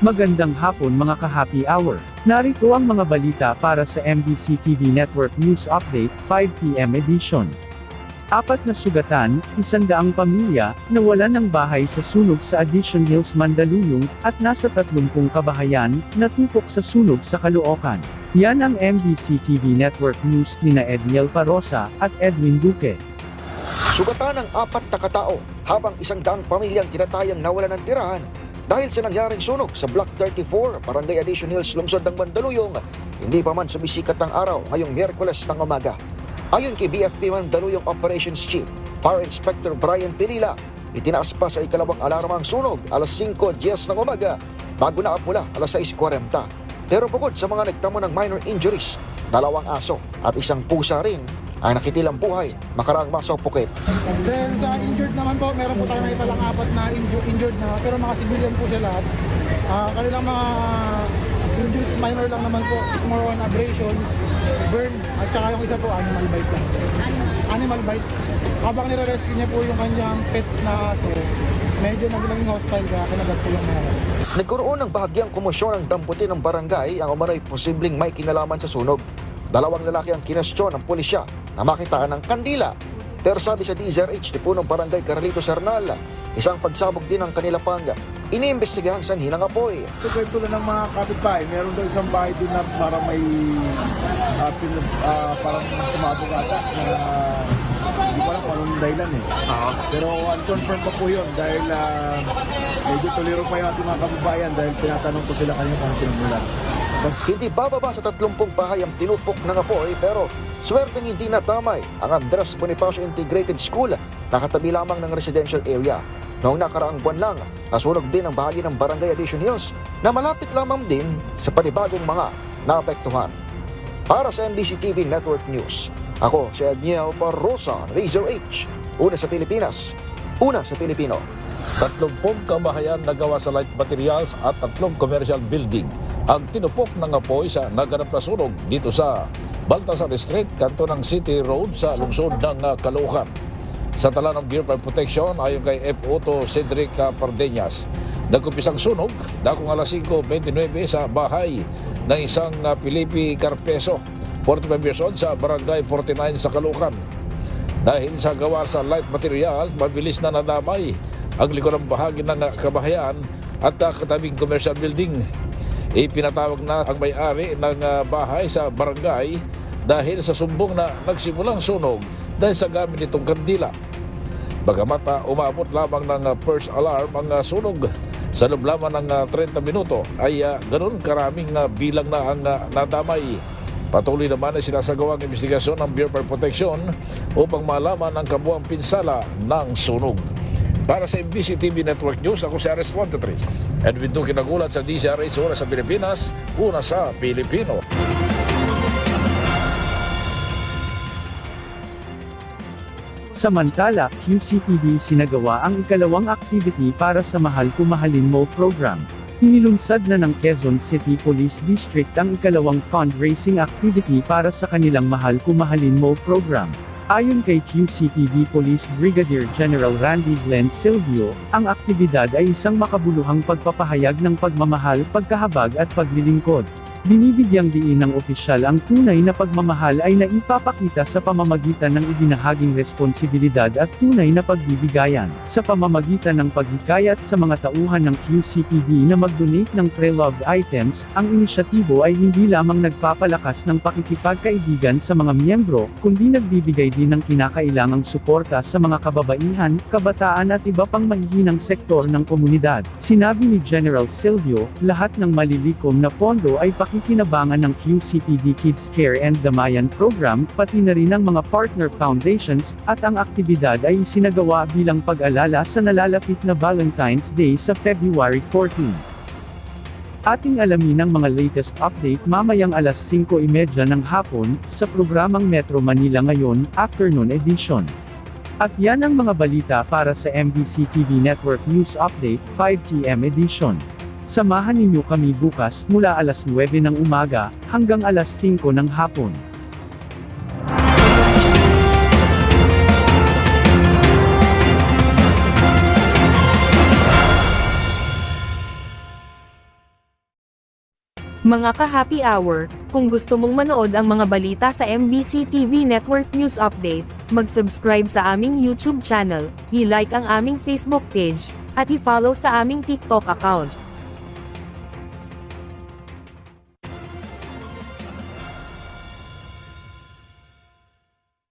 Magandang hapon mga ka-happy hour. Narito ang mga balita para sa MBC TV Network News Update 5 PM edition. 4 na sugatan, 100 pamilya, nawalan ng bahay sa sunog sa Addition Hills, Mandaluyong, at nasa 30 kabahayan, natupok sa sunog sa Caloocan. Yan ang MBC TV Network News nina Edniel Parosa, at Edwin Duque. Sugatan ng 4 na katao, habang 100 pamilyang tinatayang nawalan ng tirahan dahil sa nangyaring sunog sa Block 34, Barangay Addition Hills, lungsod ng Mandaluyong, hindi pa man sumisikat ang araw ngayong Miyerkules ng umaga. Ayon kay BFP Mandaluyong Operations Chief, Fire Inspector Brian Pilila, itinaas pa sa ikalawang alarma ang sunog alas 5:10 ng umaga bago naapula alas 6:40. Pero bukod sa mga nagtamo ng minor injuries, 2 aso at 1 pusa rin ay nakitilang buhay makaraang masopokit. Then sa injured naman po, meron po tayo nakita lang 4 na injured na, pero mga civilian po sila. Kanilang mga injuries minor lang naman po, more on abrasions, burn, at saka yung isa po animal bite lang. Animal bite. Habang nire-rescue niya po yung kanyang pet na aso, medyo naging hostile kaya kinagat po yung mga. Nagkaroon ng bahagyang komosyon ng damputin ng barangay ang umano'y posibleng may kinalaman sa sunog. 2 lalaki ang kinestyon ng pulisya na makitaan ng kandila. Pero sabi sa DZRH, Punong Barangay Carlito Sernal, isang pagsabog din ang kanila pang iniimbestigahang sanhi ng apoy. Ito kwento lang ng mga kapitbahay, meron daw isang bahay doon na parang may parang sumabog ata na hindi pa lang kung anong dahilan eh. Pero unconfirmed pa po yun dahil medyo tuliro pa yung ating mga kababayan dahil tinatanong ko sila kanina kung pinagmulan. Hindi bababa sa 30 bahay ang tinupok ng apoy pero swerteng hindi natamay ang Andres Bonifacio Integrated School na katabi lamang ng residential area. Noong nakaraang buwan lang, nasunog din ang bahagi ng Barangay Addition Hills na malapit lamang din sa panibagong mga naapektuhan. Para sa MBC TV Network News, ako si Edniel Parosa, Razor H. Una sa Pilipinas, una sa Pilipino. 30 kabahayan na gawa sa light materials at 3 commercial building ang tinupok ng apoy sa naganap na sunog dito sa Baltasar Street, kanto ng City Road sa lungsod ng Caloocan. Sa tala ng Bureau of Protection, ayon kay F.O. Cedric Pardeñas, nagkumpisang sunog dakong alas 5:29 sa bahay ng isang Pilipi Carpeso, 45 years old, sa Barangay 49 sa Caloocan. Dahil sa gawa sa light materials, mabilis na nadamay ang likurang bahagi ng kabahayan at katabing commercial building. Ipinatawag na ang may-ari ng bahay sa barangay dahil sa sumbong na nagsimulang sunog dahil sa gamit nitong kandila. Bagamat umabot lamang ng first alarm ang sunog, sa loob lamang ng 30 minuto ay ganoon karaming bilang na ang nadamay. Patuloy naman ay sinasagawang investigasyon ng Bureau of Protection upang malaman ang kabuuang pinsala ng sunog. Para sa MBC TV Network News, ako si Ares 23. Edwin Duque nagulat sa DZRH, una sa Pilipinas, una sa Pilipino. Samantala, QCPD sinagawa ang ikalawang activity para sa Mahal Ko Mahalin Mo program. Inilunsad na ng Quezon City Police District ang ikalawang fundraising activity para sa kanilang Mahal Ko Mahalin Mo program. Ayon kay QCPD Police Brigadier General Randy Glenn Silvio, ang aktibidad ay isang makabuluhang pagpapahayag ng pagmamahal, pagkahabag at paglilingkod. Binibigyang diin ng opisyal ang tunay na pagmamahal ay naipapakita sa pamamagitan ng ibinahaging responsibilidad at tunay na pagbibigayan. Sa pamamagitan ng paghikayat sa mga tauhan ng QCPD na mag-donate ng pre-loved items, ang inisyatibo ay hindi lamang nagpapalakas ng pakikipagkaibigan sa mga miyembro, kundi nagbibigay din ng kinakailangang suporta sa mga kababaihan, kabataan at iba pang mahihinang sektor ng komunidad. Sinabi ni General Silvio, lahat ng malilikom na pondo ay pakikinabangan ng QCPD Kids Care and Damayan Program, pati na rin ang mga partner foundations, at ang aktibidad ay isinagawa bilang pag-alala sa nalalapit na Valentine's Day sa February 14. Ating alamin ang mga latest update mamayang alas 5:30 ng hapon, sa programang Metro Manila Ngayon, Afternoon Edition. At yan ang mga balita para sa MBC TV Network News Update 5 PM Edition. Samahan ninyo kami bukas mula alas 9 ng umaga hanggang alas 5 ng hapon. Mga ka-happy hour, kung gusto mong manood ang mga balita sa MBC TV Network News Update, mag-subscribe sa aming YouTube channel, i-like ang aming Facebook page, at i-follow sa aming TikTok account.